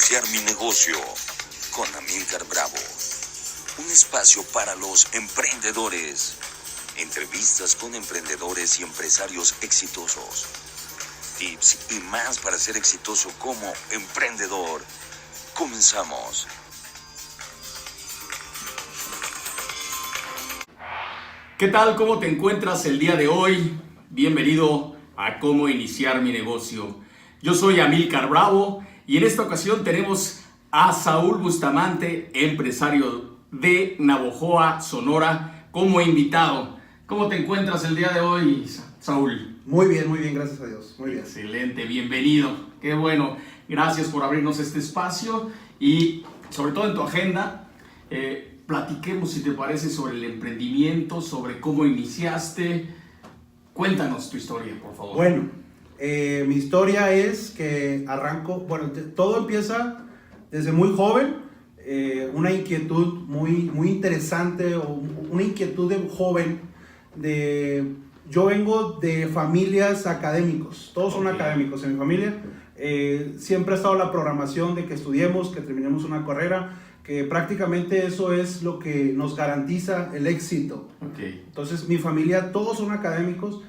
iniciar mi negocio con Amílcar Bravo. Un espacio para los emprendedores. Entrevistas con emprendedores y empresarios exitosos. Tips y más para ser exitoso como emprendedor. Comenzamos. ¿Qué tal? ¿Cómo te encuentras el día de hoy? Bienvenido a Cómo Iniciar Mi Negocio. Yo soy Amílcar Bravo y en esta ocasión tenemos a Saúl Bustamante, empresario de Navojoa, Sonora, como invitado. ¿Cómo te encuentras el día de hoy, Saúl? Muy bien, gracias a Dios. Muy bien. Excelente, bienvenido. Qué bueno. Gracias por abrirnos este espacio y sobre todo en tu agenda. Platiquemos, si te parece, sobre el emprendimiento, sobre cómo iniciaste. Cuéntanos tu historia, por favor. Bueno, mi historia es que todo empieza desde muy joven. Una inquietud muy interesante, o una inquietud de joven. Yo vengo de familias académicos, todos son académicos en mi familia. Siempre ha estado la programación de que estudiemos, que terminemos una carrera, que prácticamente eso es lo que nos garantiza el éxito. Entonces mi familia, todos son académicos.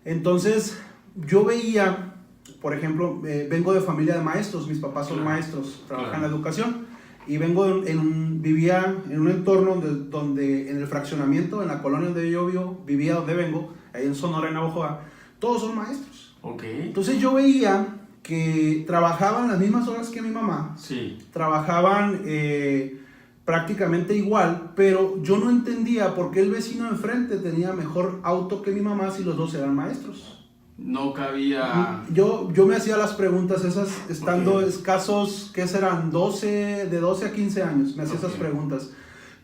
Entonces yo veía, por ejemplo, vengo de familia de maestros, mis papás son maestros, trabajan en la educación. Y vivía en un entorno donde en el fraccionamiento, en la colonia donde yo vivía, donde vengo, ahí en Sonora, en Navojoa, todos son maestros. Entonces yo veía que trabajaban las mismas horas que mi mamá, trabajaban prácticamente igual, pero yo no entendía por qué el vecino de enfrente tenía mejor auto que mi mamá si los dos eran maestros. No cabía... Yo me hacía las preguntas esas estando escasos, ¿qué serán? De 12 a 15 años, me hacía esas preguntas.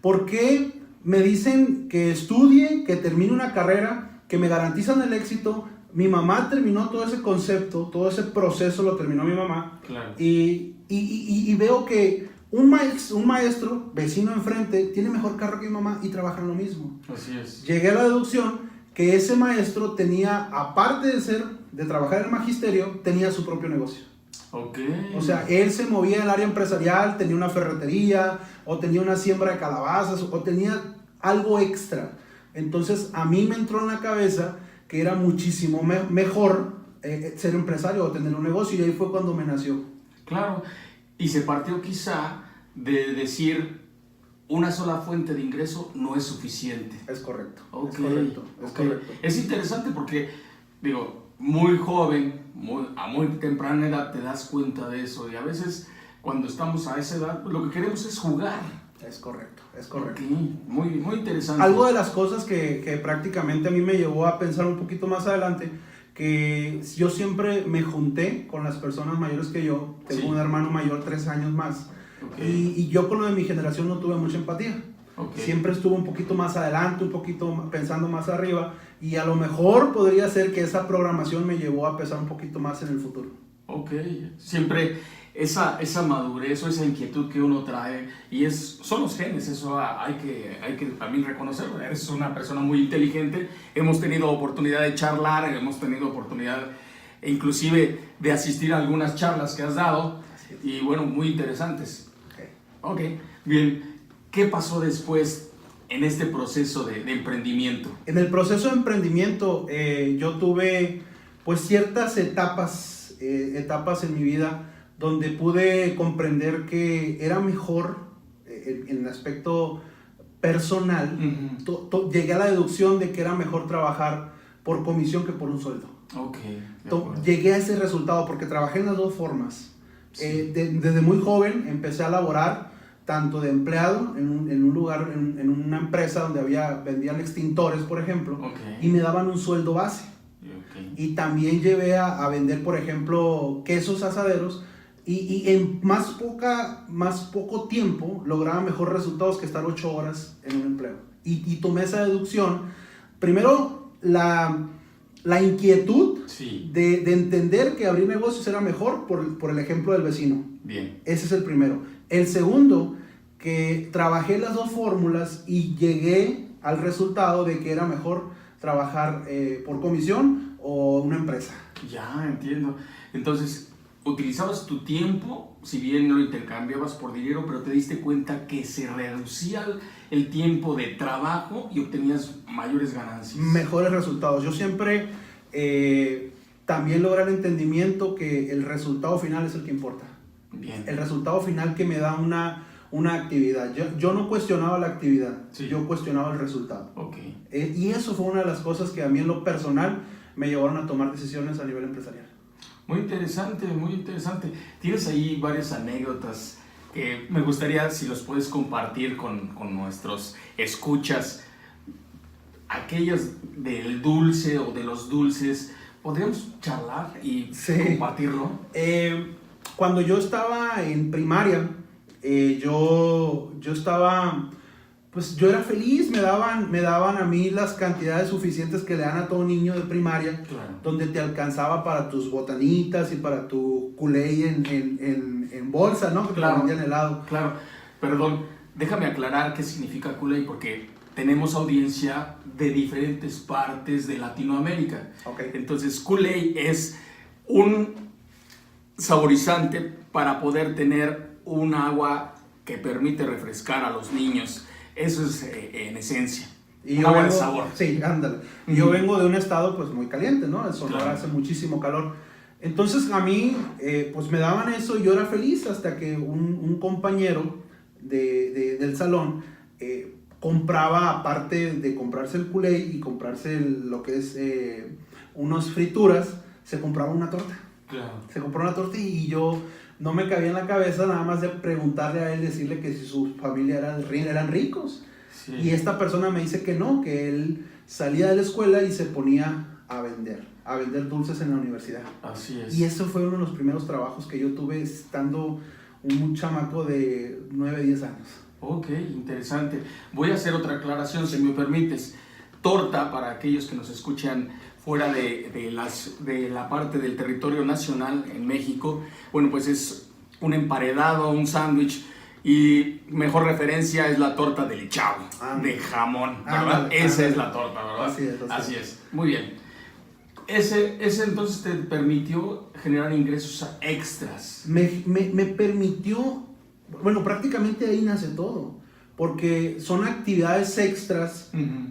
¿Por qué me dicen que estudie, que termine una carrera, que me garantizan el éxito? Mi mamá terminó todo ese concepto, todo ese proceso lo terminó mi mamá. Y veo que un maestro, vecino enfrente, tiene mejor carro que mi mamá y trabajan lo mismo. Así es. Llegué a la deducción que ese maestro tenía, aparte de trabajar en el magisterio, tenía su propio negocio. O sea, él se movía en el área empresarial, tenía una ferretería, o tenía una siembra de calabazas, o tenía algo extra. Entonces, a mí me entró en la cabeza que era muchísimo mejor ser empresario o tener un negocio, y ahí fue cuando me nació. Claro, y se partió quizá de decir... Una sola fuente de ingreso no es suficiente. Es correcto. Es correcto. Es interesante porque, muy joven, a muy temprana edad te das cuenta de eso. Y a veces, cuando estamos a esa edad, lo que queremos es jugar. Es correcto. Muy interesante. Algo de las cosas que prácticamente a mí me llevó a pensar un poquito más adelante, que yo siempre me junté con las personas mayores que yo. Tengo un hermano mayor 3 años más. Y yo con lo de mi generación no tuve mucha empatía. Siempre estuve un poquito más adelante, un poquito pensando más arriba, y a lo mejor podría ser que esa programación me llevó a pensar un poquito más en el futuro. Siempre esa madurez o esa inquietud que uno trae, y son los genes, eso hay que también reconocerlo. Eres una persona muy inteligente, hemos tenido oportunidad de charlar, hemos tenido oportunidad inclusive de asistir a algunas charlas que has dado, y muy interesantes. Bien, ¿qué pasó después en este proceso de emprendimiento? En el proceso de emprendimiento yo tuve pues ciertas etapas en mi vida donde pude comprender que era mejor en el aspecto personal. Llegué a la deducción de que era mejor trabajar por comisión que por un sueldo. Llegué a ese resultado porque trabajé en las dos formas. Desde muy joven empecé a laborar tanto de empleado en un lugar, en una empresa donde vendían extintores, por ejemplo, y me daban un sueldo base. Y también llevé a vender, por ejemplo, quesos asaderos, y en más poco tiempo lograba mejores resultados que estar 8 horas en un empleo. Y tomé esa deducción. Primero, la inquietud de entender que abrir negocios era mejor por el ejemplo del vecino. Ese es el primero. El segundo, que trabajé las dos fórmulas y llegué al resultado de que era mejor trabajar por comisión o una empresa. Ya, entiendo. Entonces, utilizabas tu tiempo, si bien lo intercambiabas por dinero, pero te diste cuenta que se reducía el tiempo de trabajo y obtenías mayores ganancias. Mejores resultados. Yo siempre también logré el entendimiento que el resultado final es el que importa. Bien. El resultado final que me da una actividad. Yo no cuestionaba la actividad, Sí. yo cuestionaba el resultado. Ok. Y eso fue una de las cosas que a mí en lo personal me llevaron a tomar decisiones a nivel empresarial. Muy interesante, muy interesante. Tienes ahí varias anécdotas que me gustaría si los puedes compartir con nuestros escuchas. Aquellas del dulce o de los dulces, ¿podríamos charlar y Sí. compartirlo? Cuando yo estaba en primaria, yo estaba, pues yo era feliz, me daban a mí las cantidades suficientes que le dan a todo niño de primaria, Claro. donde te alcanzaba para tus botanitas y para tu Kool-Aid en bolsa, ¿no? Que te Claro. vendían helado. Claro, perdón, déjame aclarar qué significa Kool-Aid porque tenemos audiencia de diferentes partes de Latinoamérica. Ok. Entonces, Kool-Aid es un saborizante para poder tener un agua que permite refrescar a los niños. Eso es en esencia. Y Un yo agua de vengo, sabor. sí, ándale. Y Ujú. yo vengo de un estado pues muy caliente, ¿no? En Sonora Claro. hace muchísimo calor. Entonces a mí pues me daban eso y yo era feliz hasta que un compañero del salón compraba, aparte de comprarse el Kool-Aid y comprarse lo que es unas frituras, se compraba una torta. Claro. Se compró una torta y yo no me cabía en la cabeza nada más de preguntarle a él, decirle que si su familia eran ricos. Sí. Y esta persona me dice que no, que él salía de la escuela y se ponía a vender dulces en la universidad. Así es. Y eso fue uno de los primeros trabajos que yo tuve estando un chamaco de 9, 10 años. Ok, interesante. Voy a hacer otra aclaración, si me permites. Torta, para aquellos que nos escuchan fuera de la parte del territorio nacional en México, bueno, pues es un emparedado, un sándwich, y mejor referencia es la torta del Chavo, de jamón, ¿verdad? Ándale, Esa ándale. es la torta, ¿verdad? Así es. Es. Muy bien. Ese entonces te permitió generar ingresos extras. Me permitió, bueno, prácticamente ahí nace todo, porque son actividades extras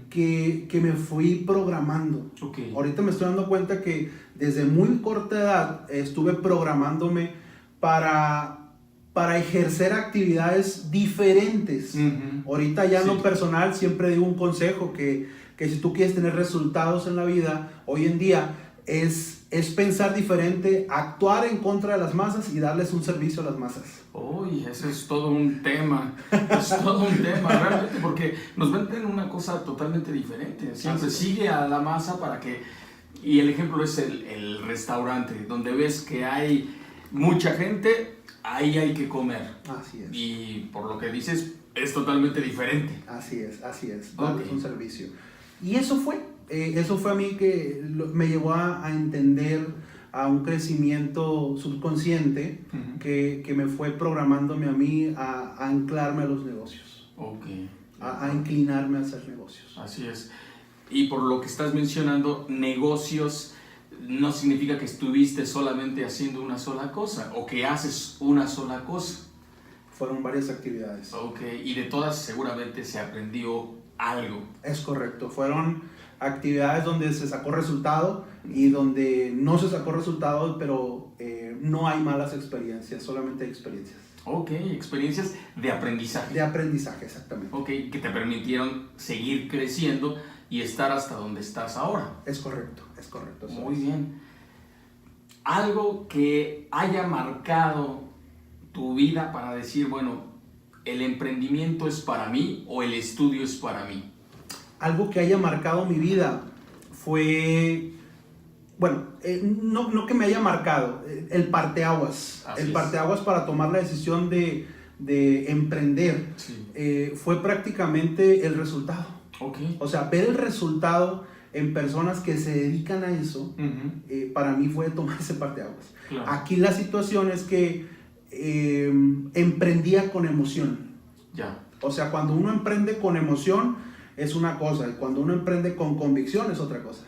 que me fui programando. Ok. Ahorita me estoy dando cuenta que desde muy corta edad estuve programándome para ejercer actividades diferentes. Ahorita ya en lo personal siempre digo un consejo que si tú quieres tener resultados en la vida, hoy en día es pensar diferente, actuar en contra de las masas y darles un servicio a las masas. Uy, ese es todo un tema, es todo un tema realmente, porque nos venden una cosa totalmente diferente, siempre sigue a la masa para que, y el ejemplo es el restaurante, donde ves que hay mucha gente, ahí hay que comer, Así es. y por lo que dices, es totalmente diferente. Así es, darles Ok. un servicio. Y eso fue a mí que me llevó a entender a un crecimiento subconsciente que me fue programándome a mí a anclarme a los negocios, Ok. a inclinarme a hacer negocios. Así es. Y por lo que estás mencionando, negocios no significa que estuviste solamente haciendo una sola cosa o que haces una sola cosa. Fueron varias actividades. Ok, y de todas seguramente se aprendió algo. Es correcto, fueron actividades donde se sacó resultado y donde no se sacó resultado, pero no hay malas experiencias, solamente hay experiencias. Ok, experiencias de aprendizaje. De aprendizaje, exactamente. Ok, que te permitieron seguir creciendo y estar hasta donde estás ahora. Es correcto. Eso Muy es. bien. Algo que haya marcado tu vida para decir, bueno, el emprendimiento es para mí o el estudio es para mí. Algo que haya marcado mi vida fue, bueno, no que me haya marcado, el parteaguas. Así El es. parteaguas para tomar la decisión de emprender Sí. fue prácticamente el resultado. Ok. O sea, ver el resultado en personas que se dedican a eso, para mí fue tomar ese parteaguas. Claro. Aquí la situación es que emprendía con emoción. Ya. O sea, cuando uno emprende con emoción es una cosa y cuando uno emprende con convicción es otra cosa.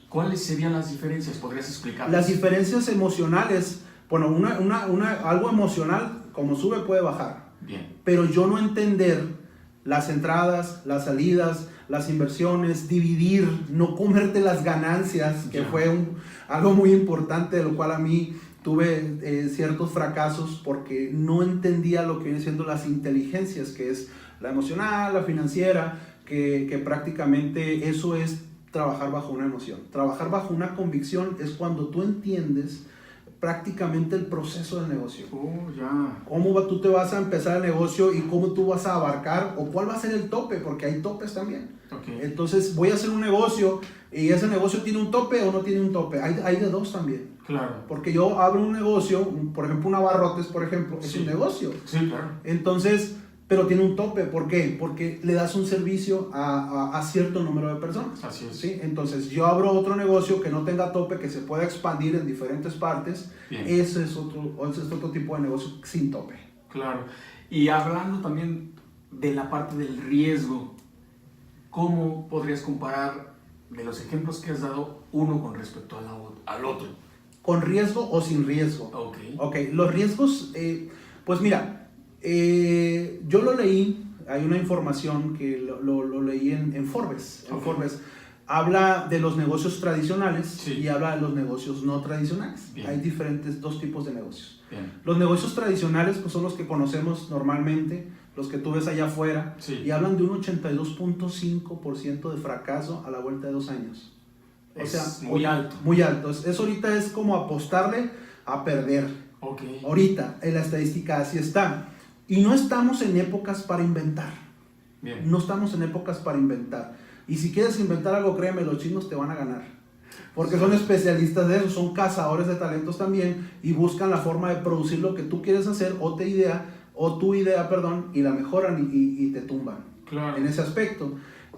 ¿Cuáles serían las diferencias? ¿Podrías explicar? Las diferencias emocionales Bueno, algo emocional, como sube, puede bajar. Bien. Pero yo no entender las entradas, las salidas, las inversiones, dividir, no comerte las ganancias, que fue algo muy importante, de lo cual a mí tuve ciertos fracasos porque no entendía lo que vienen siendo las inteligencias, que es la emocional, la financiera, que prácticamente eso es trabajar bajo una emoción. Trabajar bajo una convicción es cuando tú entiendes prácticamente el proceso del negocio. Cómo tú te vas a empezar el negocio y cómo tú vas a abarcar o cuál va a ser el tope, porque hay topes también. Okay. Entonces voy a hacer un negocio y ese negocio tiene un tope o no tiene un tope. Hay de dos también. Claro. Porque yo abro un negocio, por ejemplo, un abarrotes, por ejemplo, es un negocio. Sí, claro. Entonces, pero tiene un tope. ¿Por qué? Porque le das un servicio a cierto número de personas. Así es. ¿Sí? Entonces, yo abro otro negocio que no tenga tope, que se pueda expandir en diferentes partes. Bien. Ese es otro tipo de negocio sin tope. Claro. Y hablando también de la parte del riesgo, ¿cómo podrías comparar de los ejemplos que has dado uno con respecto al otro? ¿Con riesgo o sin riesgo? Ok, los riesgos, pues mira, yo lo leí, hay una información que lo leí en Forbes. En Forbes habla de los negocios tradicionales y habla de los negocios no tradicionales. Bien. Hay dos tipos de negocios. Bien. Los negocios tradicionales pues, son los que conocemos normalmente, los que tú ves allá afuera, y hablan de un 82.5% de fracaso a la vuelta de 2 años. O sea, muy alto. Muy alto. Eso ahorita es como apostarle a perder. Ahorita, en la estadística así está. Y no estamos en épocas para inventar. Bien. No estamos en épocas para inventar. Y si quieres inventar algo, créeme, los chinos te van a ganar. Porque son especialistas de eso, son cazadores de talentos también y buscan la forma de producir lo que tú quieres hacer o tu idea, y la mejoran y te tumban. Claro. En ese aspecto.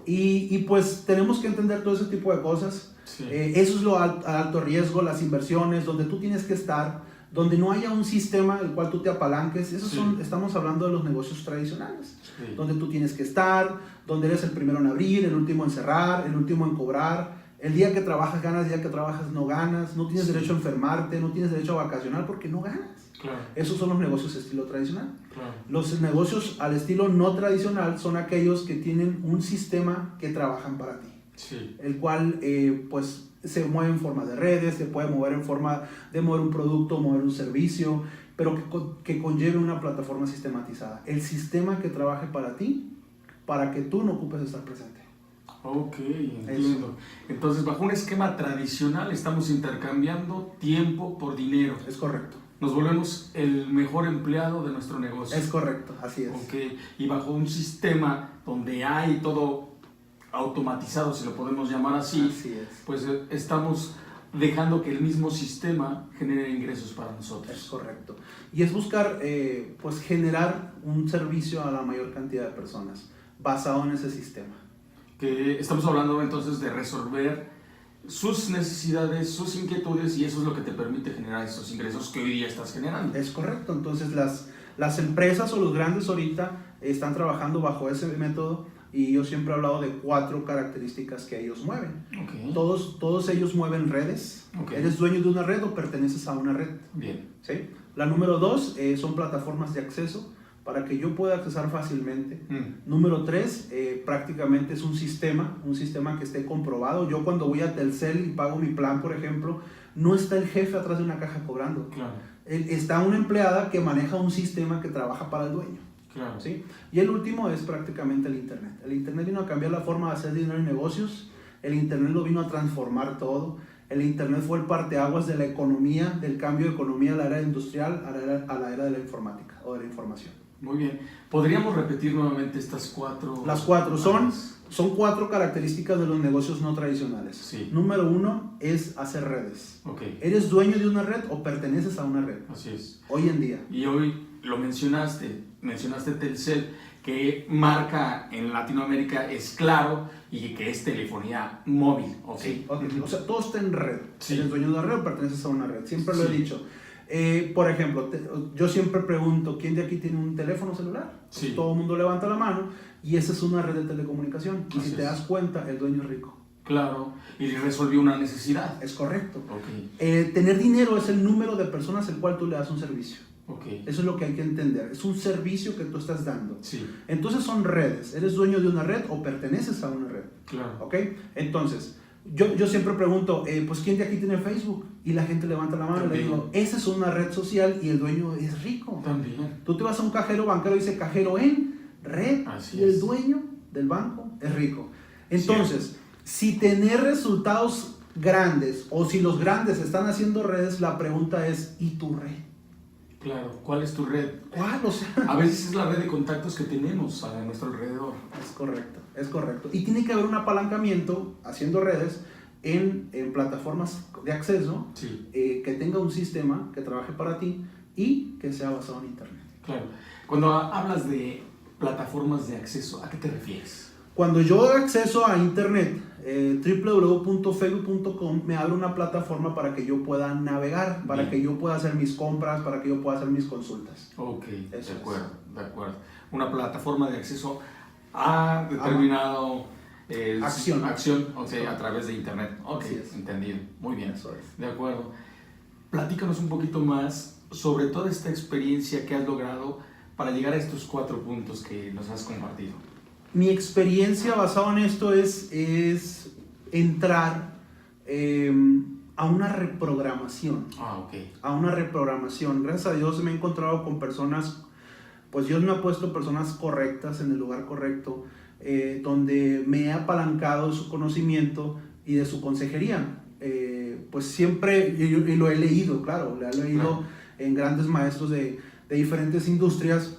Y pues tenemos que entender todo ese tipo de cosas. Sí. Eso es lo alto riesgo, las inversiones, donde tú tienes que estar, donde no haya un sistema el cual tú te apalanques. Estamos hablando de los negocios tradicionales, donde tú tienes que estar, donde eres el primero en abrir, el último en cerrar, el último en cobrar. El día que trabajas ganas, el día que trabajas no ganas, no tienes derecho a enfermarte, no tienes derecho a vacacionar porque no ganas. Claro. Esos son los negocios estilo tradicional. Claro. Los negocios al estilo no tradicional son aquellos que tienen un sistema que trabajan para ti. Sí. El cual pues se mueve en forma de redes, se puede mover en forma de mover un producto, mover un servicio, pero que conlleve una plataforma sistematizada. El sistema que trabaje para ti, para que tú no ocupes estar presente. Ok, entiendo. Entonces, bajo un esquema tradicional estamos intercambiando tiempo por dinero. Es correcto. Nos volvemos el mejor empleado de nuestro negocio. Es correcto, así es. Ok, y bajo un sistema donde hay todo automatizado, si lo podemos llamar así, pues estamos dejando que el mismo sistema genere ingresos para nosotros. Es correcto. Y es buscar, pues generar un servicio a la mayor cantidad de personas basado en ese sistema. Que estamos hablando entonces de resolver sus necesidades, sus inquietudes, y eso es lo que te permite generar esos ingresos que hoy día estás generando. Es correcto. Entonces las empresas o los grandes ahorita están trabajando bajo ese método, y yo siempre he hablado de 4 características que ellos mueven. Okay. Todos ellos mueven redes. Okay. ¿Eres dueño de una red o perteneces a una red? Bien. ¿Sí? La número 2 son plataformas de acceso para que yo pueda accesar fácilmente. Número 3, prácticamente es un sistema que esté comprobado. Yo cuando voy a Telcel y pago mi plan, por ejemplo, no está el jefe atrás de una caja cobrando. Claro. Está una empleada que maneja un sistema que trabaja para el dueño. Claro. ¿Sí? Y el último es prácticamente el Internet. El Internet vino a cambiar la forma de hacer dinero en negocios. El Internet lo vino a transformar todo. El Internet fue el parteaguas de la economía, del cambio de economía a la era industrial, a la era de la informática o de la información. Muy bien. ¿Podríamos repetir nuevamente estas 4? Las 4 son 4 características de los negocios no tradicionales. Sí. Número 1 es hacer redes. Okay. ¿Eres dueño de una red o perteneces a una red? Así es. Hoy en día. Y hoy lo mencionaste Telcel, que marca en Latinoamérica es Claro y que es telefonía móvil. Okay. Sí, okay. O sea, todo está en red. Sí. Eres dueño de una red o perteneces a una red. Siempre lo he dicho. Por ejemplo, yo siempre pregunto, ¿quién de aquí tiene un teléfono celular? Sí. Pues todo el mundo levanta la mano y esa es una red de telecomunicación. Y Así si te das cuenta, el dueño es rico. Claro, y resolvió una necesidad. Es correcto. Ok, Tener dinero es el número de personas al cual tú le das un servicio. ok. Eso es lo que hay que entender. Es un servicio que tú estás dando. Sí, Entonces son redes. ¿Eres dueño de una red o perteneces a una red? claro. ¿Ok? Entonces, yo siempre pregunto, pues ¿quién de aquí tiene Facebook? Y la gente levanta la mano y le También. digo, esa es una red social y el dueño es rico. También. Tú te vas a un cajero bancario y dice cajero en red Así y el es. dueño del banco es rico. Entonces, si tener resultados grandes o si los grandes están haciendo redes, la pregunta es, ¿y tu red? Claro, ¿cuál es tu red? ¿Cuál? O sea, A veces es la red de contactos que tenemos a nuestro alrededor. es correcto, es correcto. Y tiene que haber un apalancamiento haciendo redes en plataformas de acceso Sí, que tenga un sistema que trabaje para ti y que sea basado en internet. claro. Cuando hablas de plataformas de acceso, ¿a qué te refieres? Cuando yo doy acceso a internet, www.facebook.com me abre una plataforma para que yo pueda navegar, para Bien. que yo pueda hacer mis compras, para que yo pueda hacer mis consultas. Ok, Eso de es. acuerdo, de acuerdo. Una plataforma de acceso a determinado Acción. ok, a través de internet. Ok, Así es. entendido. Muy bien, Eso es. de acuerdo. Platícanos un poquito más sobre toda esta experiencia que has logrado para llegar a estos 4 puntos que nos has compartido. Mi experiencia basada en esto es entrar a una reprogramación. Ah, ok. A una reprogramación. Gracias a Dios me he encontrado con personas, pues Dios me ha puesto personas correctas en el lugar correcto, donde me he apalancado de su conocimiento y de su consejería. Pues siempre, y lo he leído, claro, lo he leído Claro. en grandes maestros de diferentes industrias,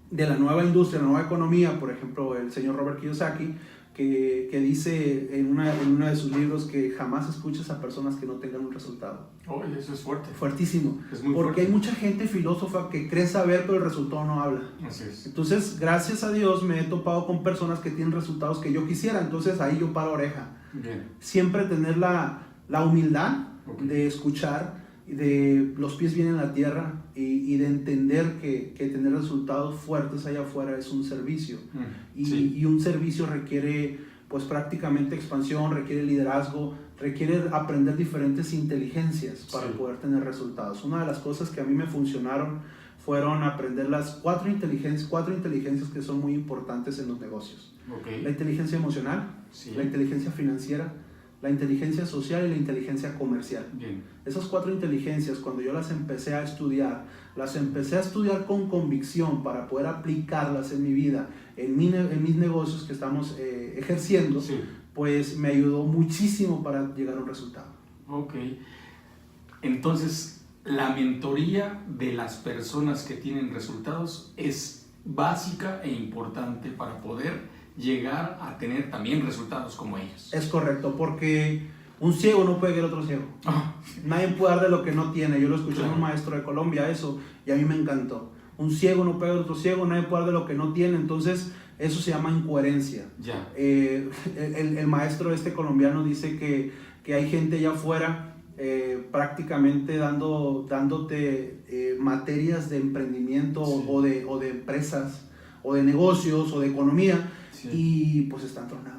de la nueva industria, la nueva economía, por ejemplo, el señor Robert Kiyosaki, que dice en uno de sus libros que jamás escuches a personas que no tengan un resultado. Oye, eso es fuerte. Fuertísimo. Es muy Porque fuerte. hay mucha gente filósofa que cree saber, pero el resultado no habla. Así es. Entonces, gracias a Dios me he topado con personas que tienen resultados que yo quisiera, entonces ahí yo paro oreja. Bien. Siempre tener la humildad Ok. de escuchar, de los pies bien en la tierra y de entender que tener resultados fuertes allá afuera es un servicio. Y un servicio requiere pues prácticamente expansión, requiere liderazgo, requiere aprender diferentes inteligencias para Sí. poder tener resultados. Una de las cosas que a mí me funcionaron fueron aprender las 4 inteligencias que son muy importantes en los negocios. Ok. La inteligencia emocional, Sí. la inteligencia financiera, la inteligencia social y la inteligencia comercial. Bien. Esas 4 inteligencias, cuando yo las empecé a estudiar con convicción para poder aplicarlas en mi vida, en mis negocios que estamos ejerciendo, Sí. pues me ayudó muchísimo para llegar a un resultado. Ok. Entonces, la mentoría de las personas que tienen resultados es básica e importante para poder llegar a tener también resultados como ellos. Es correcto, porque un ciego no puede guiar a otro ciego. Ah, Nadie puede dar de lo que no tiene. Yo lo escuché Claro. en un maestro de Colombia eso y a mí me encantó. Un ciego no puede guiar a otro ciego, nadie puede dar de lo que no tiene. Entonces eso se llama incoherencia. ya. El maestro colombiano dice que hay gente allá afuera prácticamente dándote materias de emprendimiento Sí. o de empresas o de negocios o de economía Sí. y pues están tronados.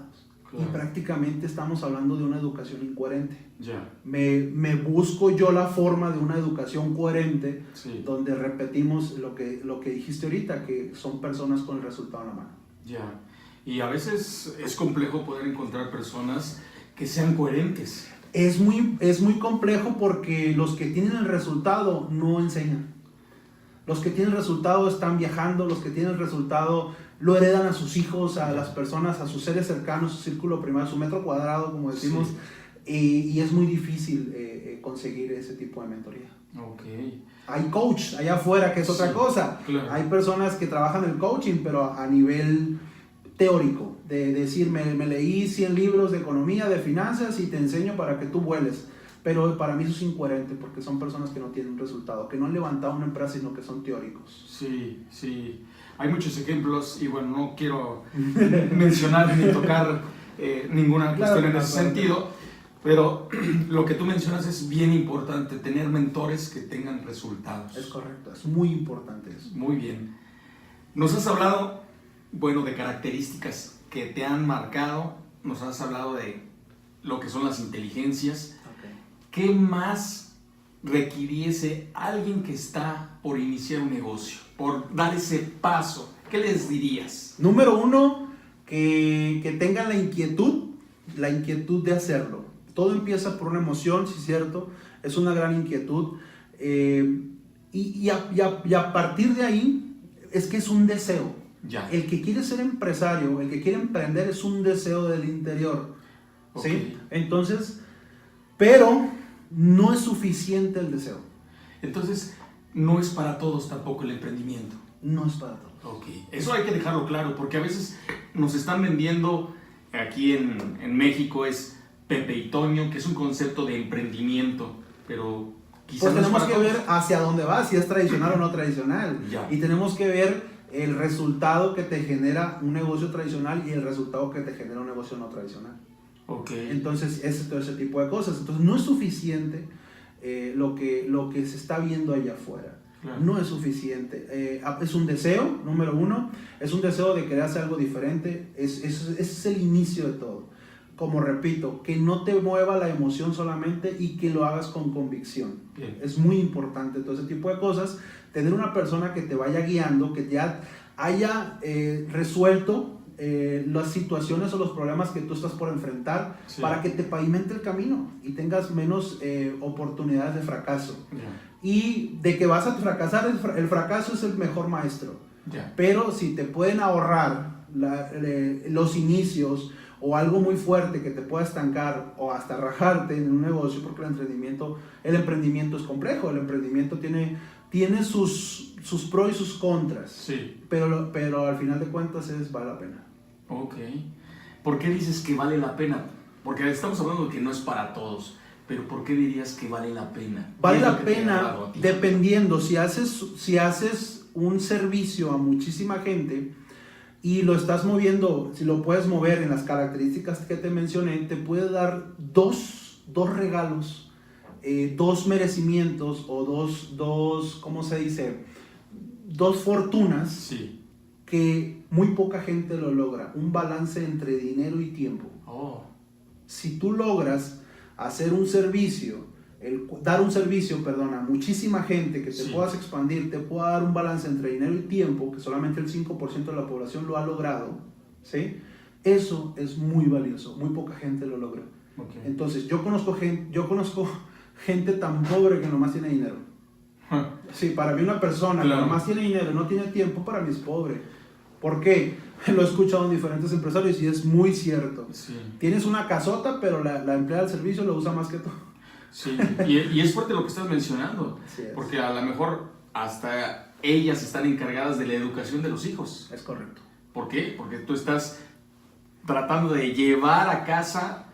Claro. Y prácticamente estamos hablando de una educación incoherente. Ya. Me busco yo la forma de una educación coherente Sí. donde repetimos lo que dijiste ahorita, que son personas con el resultado en la mano. Ya. Y a veces es complejo poder encontrar personas que sean coherentes. Es muy complejo porque los que tienen el resultado no enseñan. Los que tienen el resultado están viajando, los que tienen el resultado lo heredan a sus hijos, a las personas, a sus seres cercanos, su círculo primario, su metro cuadrado, como decimos, y es muy difícil conseguir ese tipo de mentoría. Ok. Hay coach allá afuera, que es otra Sí, cosa. claro. Hay personas que trabajan el coaching, pero a nivel teórico, de decir, me leí 100 libros de economía, de finanzas y te enseño para que tú vueles. Pero para mí eso es incoherente porque son personas que no tienen un resultado, que no han levantado una empresa, sino que son teóricos. Sí, sí. Hay muchos ejemplos y bueno, no quiero mencionar ni tocar ninguna cuestión en ese sentido, pero lo que tú mencionas es bien importante, tener mentores que tengan resultados. Es correcto, es muy importante eso. Muy bien. Nos has hablado, bueno, de características que te han marcado, nos has hablado de lo que son las inteligencias. Ok. ¿Qué más requiriese alguien que está por iniciar un negocio, por dar ese paso? ¿Qué les dirías? Número uno, que tengan la inquietud de hacerlo. Todo empieza por una emoción, sí es cierto, es una gran inquietud. Y a partir de ahí, es que es un deseo. Ya. El que quiere ser empresario, el que quiere emprender, es un deseo del interior. ¿Sí? Ok. Entonces, pero no es suficiente el deseo. Entonces, no es para todos tampoco el emprendimiento. No es para todos. Ok, eso hay que dejarlo claro, porque a veces nos están vendiendo aquí en México es Pepe y Toño, que es un concepto de emprendimiento, pero quizás Pues no es tenemos para que todos. ver hacia dónde va, si es tradicional o no tradicional. Ya. Y tenemos que ver el resultado que te genera un negocio tradicional y el resultado que te genera un negocio no tradicional. Ok, Entonces, todo ese tipo de cosas. Entonces, no es suficiente lo que se está viendo allá afuera. claro. No es suficiente. Es un deseo, número uno, es un deseo de querer hacer algo diferente. Ese es el inicio de todo. Como repito, que no te mueva la emoción solamente y que lo hagas con convicción. Bien. Es muy importante todo ese tipo de cosas. Tener una persona que te vaya guiando, que ya haya resuelto las situaciones o los problemas que tú estás por enfrentar, Sí. para que te pavimente el camino y tengas menos oportunidades de fracaso. Ya, Y de que vas a fracasar, el fracaso es el mejor maestro. ya. Pero si te pueden ahorrar los inicios o algo muy fuerte que te pueda estancar o hasta rajarte en un negocio, porque el emprendimiento es complejo, el emprendimiento tiene sus pros y sus contras, Sí, pero al final de cuentas vale la pena. ok. ¿Por qué dices que vale la pena? Porque estamos hablando de que no es para todos, pero ¿por qué dirías que vale la pena? Vale ¿Qué es la lo que te ha pena dado a ti? dependiendo, si haces un servicio a muchísima gente y lo estás moviendo, si lo puedes mover en las características que te mencioné, te puede dar dos regalos, dos merecimientos o dos, ¿cómo se dice? Dos fortunas Sí. que muy poca gente lo logra, un balance entre dinero y tiempo. Oh, Si tú logras hacer un servicio, dar un servicio, a muchísima gente, que te Sí. puedas expandir, te pueda dar un balance entre dinero y tiempo, que solamente el 5% de la población lo ha logrado, ¿sí? Eso es muy valioso, muy poca gente lo logra. ok. Entonces, yo conozco gente tan pobre que nomás tiene dinero. Sí, para mí una persona Claro. que nomás tiene dinero y no tiene tiempo, para mí es pobre. ¿Por qué? Lo he escuchado en diferentes empresarios y es muy cierto. Sí. Tienes una casota, pero la empleada del servicio lo usa más que tú. Sí, y es fuerte lo que estás mencionando, Así es. porque a lo mejor hasta ellas están encargadas de la educación de los hijos. Es correcto. ¿Por qué? Porque tú estás tratando de llevar a casa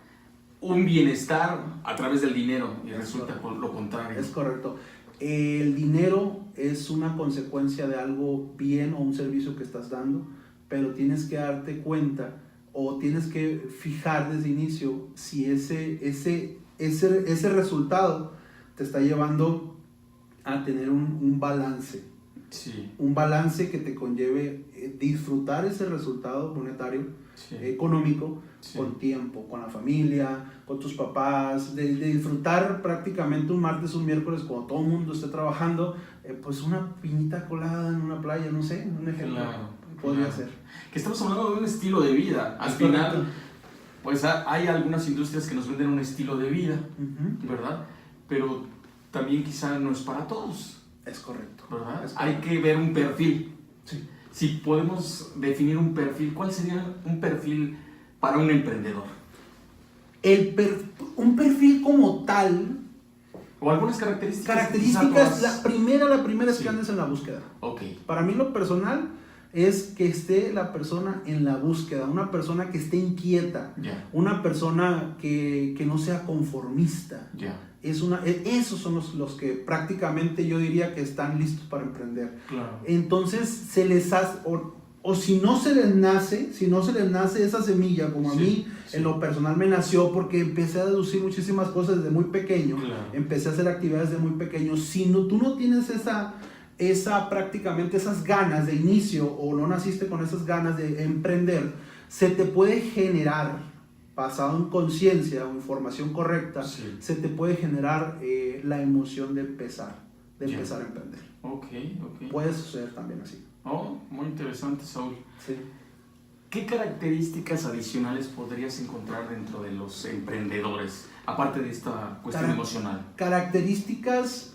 un bienestar a través del dinero y resulta lo contrario. Es correcto. El dinero es una consecuencia de algo bien o un servicio que estás dando, pero tienes que darte cuenta o tienes que fijar desde el inicio si ese resultado te está llevando a tener un balance. Sí, Un balance que te conlleve disfrutar ese resultado monetario, sí. económico, Sí. con tiempo, con la familia, con tus papás, de disfrutar prácticamente un martes, un miércoles, cuando todo el mundo esté trabajando, pues una piñita colada en una playa, no sé, un ejemplo. Claro, Podría claro. ser. Que estamos hablando de un estilo de vida. Al Es final, correcto. pues hay algunas industrias que nos venden un estilo de vida, Ujú. ¿verdad? Pero también quizá no es para todos, Es correcto. ¿verdad? Es Hay correcto. que ver un perfil. Sí. Si podemos definir un perfil, ¿cuál sería un perfil para un emprendedor? Un perfil como tal, O algunas características. características, quizá la primera es Sí. que andes en la búsqueda. Ok, Para mí lo personal es que esté la persona en la búsqueda, una persona que esté inquieta, ya, una persona que no sea conformista. ya, Esos son los que prácticamente yo diría que están listos para emprender. claro. Entonces se les hace, o si no se les nace esa semilla, como a Sí, mí sí. en lo personal me nació, porque empecé a deducir muchísimas cosas desde muy pequeño, Claro. empecé a hacer actividades desde muy pequeño. Si no, tú no tienes prácticamente esas ganas de inicio, o no naciste con esas ganas de emprender, se te puede generar basado en conciencia o información correcta, Sí. se te puede generar la emoción de empezar a emprender. Ok. Puede suceder también así. Oh, muy interesante, Saúl. Sí. ¿Qué características adicionales podrías encontrar dentro de los emprendedores, aparte de esta cuestión emocional? Características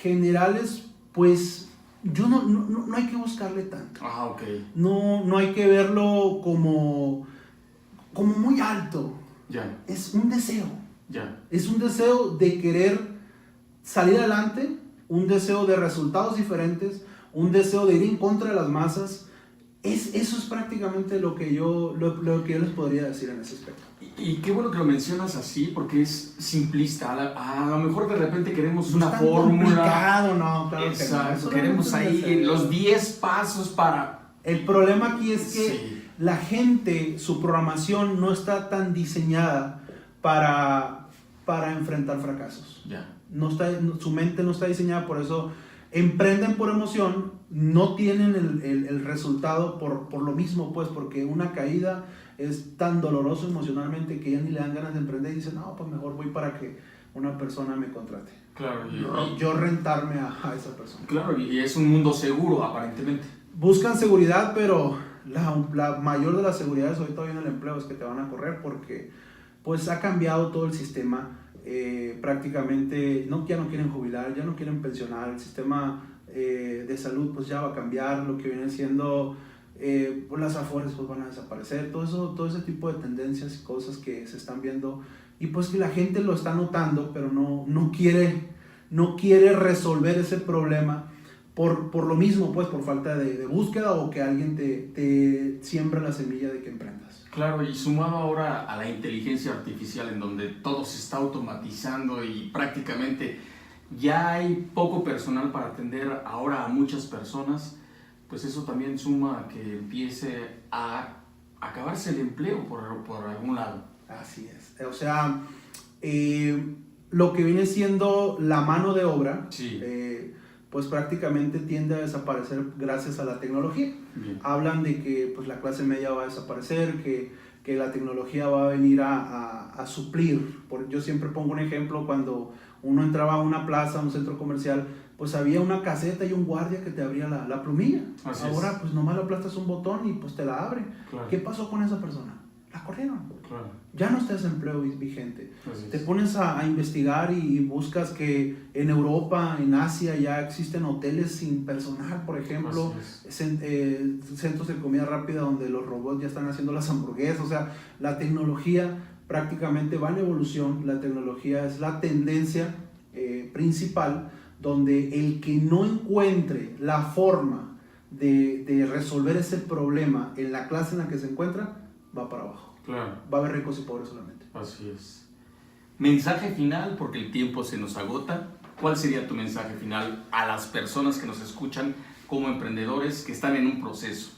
generales, pues yo no hay que buscarle tanto. Ok. No hay que verlo como muy alto. Ya. Es un deseo. Ya. Es un deseo de querer salir adelante, un deseo de resultados diferentes, un deseo de ir en contra de las masas. Eso es prácticamente lo que yo les podría decir en ese aspecto. Y qué bueno que lo mencionas así, porque es simplista. A lo mejor de repente queremos una No es tan fórmula. complicado, no, claro que no. Exacto. Eso Queremos no es ahí necesario. los 10 pasos para... El problema aquí es que Sí. la gente, su programación no está tan diseñada para enfrentar fracasos. Ya. Su mente no está diseñada, por eso emprenden por emoción, no tienen el resultado por lo mismo, pues, porque una caída es tan doloroso emocionalmente que ya ni le dan ganas de emprender y dicen, no, pues mejor voy para que una persona me contrate. Claro. Yo rentarme a esa persona. Claro, y es un mundo seguro, aparentemente. Buscan seguridad, pero la mayor de las seguridades ahorita hoy en el empleo es que te van a correr porque pues ha cambiado todo el sistema. Prácticamente ya no quieren jubilar, ya no quieren pensionar, el sistema de salud pues ya va a cambiar, lo que viene siendo pues las afores pues van a desaparecer, todo ese tipo de tendencias y cosas que se están viendo y pues que la gente lo está notando, pero no quiere resolver ese problema por lo mismo, pues por falta de búsqueda o que alguien te siembra la semilla de que emprendas. Claro, y sumado ahora a la inteligencia artificial en donde todo se está automatizando y prácticamente ya hay poco personal para atender ahora a muchas personas, pues eso también suma a que empiece a acabarse el empleo por algún lado. Así es, o sea, lo que viene siendo la mano de obra, Sí. pues prácticamente tiende a desaparecer gracias a la tecnología. Bien. Hablan de que pues, la clase media va a desaparecer, que la tecnología va a venir a suplir. Yo siempre pongo un ejemplo, cuando uno entraba a una plaza, a un centro comercial, pues había una caseta y un guardia que te abría la plumilla. Así Ahora es. pues nomás le aplastas un botón y pues te la abre. Claro. ¿Qué pasó con esa persona? La corrieron. Claro. Ya no está ese empleo vigente. Así es. Te pones a investigar y buscas que en Europa, en Asia ya existen hoteles sin personal, por ejemplo, centros de comida rápida donde los robots ya están haciendo las hamburguesas. O sea, la tecnología prácticamente va en evolución, la tecnología es la tendencia principal, donde el que no encuentre la forma de resolver ese problema en la clase en la que se encuentra, va para abajo. Claro. Va a haber ricos y pobres solamente. Así es. Mensaje final, porque el tiempo se nos agota. ¿Cuál sería tu mensaje final a las personas que nos escuchan como emprendedores que están en un proceso?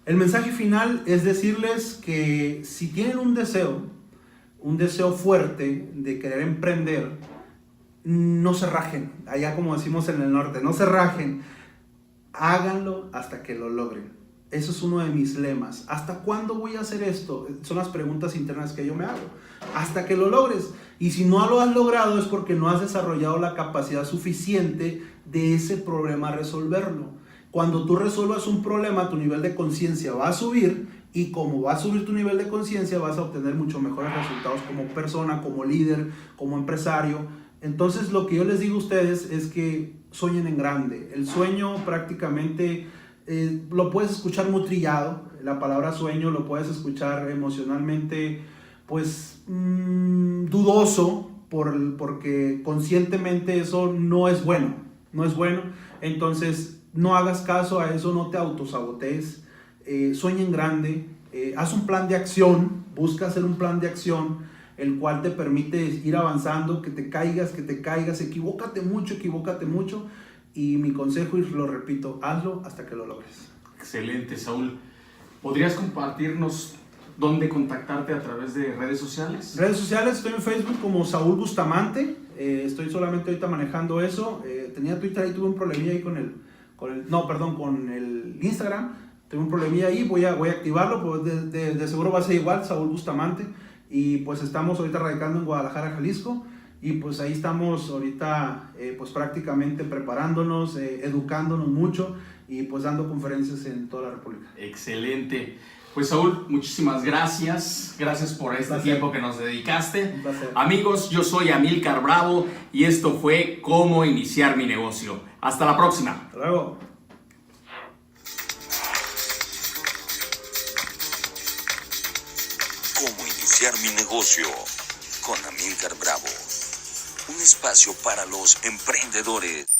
El mensaje final es decirles que si tienen un deseo fuerte de querer emprender, no se rajen. Allá como decimos en el norte, no se rajen. Háganlo hasta que lo logren. Eso es uno de mis lemas. ¿Hasta cuándo voy a hacer esto? Son las preguntas internas que yo me hago. Hasta que lo logres. Y si no lo has logrado es porque no has desarrollado la capacidad suficiente de ese problema resolverlo. Cuando tú resuelvas un problema, tu nivel de conciencia va a subir, y como va a subir tu nivel de conciencia, vas a obtener mucho mejores resultados como persona, como líder, como empresario. Entonces lo que yo les digo a ustedes es que sueñen en grande. El sueño prácticamente lo puedes escuchar muy trillado, la palabra sueño lo puedes escuchar emocionalmente pues dudoso, porque conscientemente eso no es bueno, entonces no hagas caso a eso, no te autosabotees, sueña en grande, haz un plan de acción, busca hacer un plan de acción, el cual te permite ir avanzando, que te caigas, equivócate mucho, y mi consejo, y lo repito, hazlo hasta que lo logres. Excelente, Saúl. ¿Podrías compartirnos dónde contactarte a través de redes sociales? Redes sociales, estoy en Facebook como Saúl Bustamante, estoy solamente ahorita manejando eso, tenía Twitter, ahí tuve un problemilla ahí con el Instagram, tuve un problemilla ahí, voy a activarlo, pues de seguro va a ser igual, Saúl Bustamante, y pues estamos ahorita radicando en Guadalajara, Jalisco, y pues ahí estamos ahorita pues prácticamente preparándonos, educándonos mucho y pues dando conferencias en toda la República. Excelente. Pues Saúl, muchísimas gracias. Gracias por este tiempo que nos dedicaste. Un placer. Amigos, yo soy Amílcar Bravo y esto fue Cómo Iniciar Mi Negocio. Hasta la próxima. Hasta luego. Cómo iniciar mi negocio con Amílcar Bravo. Un espacio para los emprendedores.